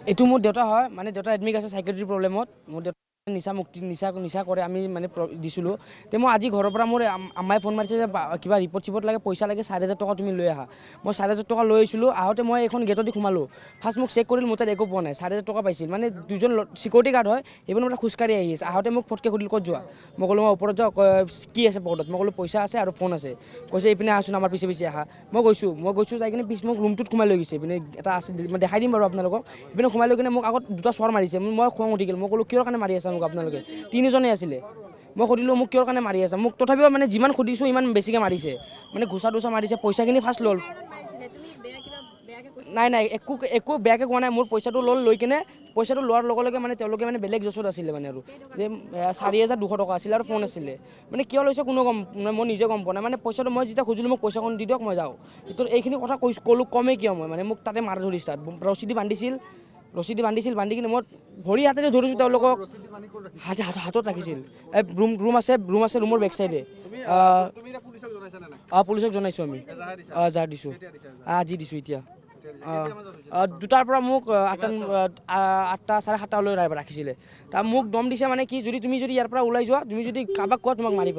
এইটো মোৰ দেউতা হয়, মানে দেউতা এডমিট আছে সাইকেট্ৰি প্ৰব্লেমত। মোৰ দেউতা নিচা কৰে আমি মানে দিছিলোঁ। তে মই আজি ঘৰৰ পৰা মোৰ আম্মাই ফোন মাৰিছে যে কিবা ৰিপৰ্ট লাগে, পইচা লাগে 4,000 টকা তুমি লৈ আহা। মই 4,000 টকা লৈ আহিছিলোঁ। আহোঁতে মই এখন গেটত দি সোমালোঁ। ফাৰ্ষ্ট মোক চেক কৰিলোঁ, মোৰ তাত একো পোৱা নাই। 4,000 টকা পাইছিল, মানে দুজন চিকিউৰিটি গাৰ্ড হয়, সেইবোৰ মানে খোজকাঢ়ি আহি আছে। আহোঁতে মোক ফটকৈ সুধিলোঁ ক'ত যোৱা। মই ক'লোঁ মই ওপৰত যাওঁ। কি আছে পকেটত? মই ক'লোঁ পইচা আছে আৰু ফোন আছে। কৈছে এইপিনে আহচোন, আমাৰ পিছে আহা। মই গৈছোঁ যাই কিনে মোক ৰুমটোত সোমাই লৈ গৈছে। এইপিনে এটা আছে, মই দেখাই দিম বাৰু আপোনালোকক। এইপিনে সোমাই লৈ কিনে মোক আগত দুটা চৰ মাৰিছে। মই খং উঠি গ'ল। মই ক'লোঁ কিহৰ কাৰণে মাৰি আছা মোক আপোনালোকে? 3জনেই আছিলে। মই সুধিলোঁ মোক কিহৰ কাৰণে মাৰি আছে? মোক তথাপিও মানে যিমান সুধিছোঁ ইমান বেছিকৈ মাৰিছে, মানে ঘুচা মাৰিছে। পইচাখিনি ফাৰ্ষ্ট ল'ল। নাই একো বেয়াকৈ কোৱা নাই। মোৰ পইচাটো লৈ কিনে পইচাটো লোৱাৰ লগে লগে মানে তেওঁলোকে মানে বেলেগ জচত আছিলে মানে আৰু যে 4,200 টকা আছিলে আৰু ফোন আছিলে। মানে কিয় লৈছে কোনো মই নিজে গম পোৱা নাই। মানে পইচাটো মই যেতিয়া খুজিলোঁ মোক পইচাখন দি দিয়ক মই যাওঁ। তো এইখিনি কথা কমেই কিয় মই মানে মোক তাতে মাৰা ধৰি ষ্টাৰ্ট। ৰছী দি বান্ধি কিনে মই ভৰি হাতেৰে ধৰিছোঁ তেওঁলোকক। হাতত ৰাখিছিল। ৰুম আছে ৰুমৰ বেক চাইডে। পুলিচক জনাইছোঁ আমি। এজাহাৰ দিছোঁ। আজি দিছোঁ এতিয়া। 2টাৰ পৰা মোক 8টা 7:30লৈ ৰাখিছিলে। মোক দম দিছে মানে কি, তুমি যদি ইয়াৰ পৰা ওলাই যোৱা, তুমি যদি কাৰোবাক কোৱা তোমাক মাৰি পেলাম।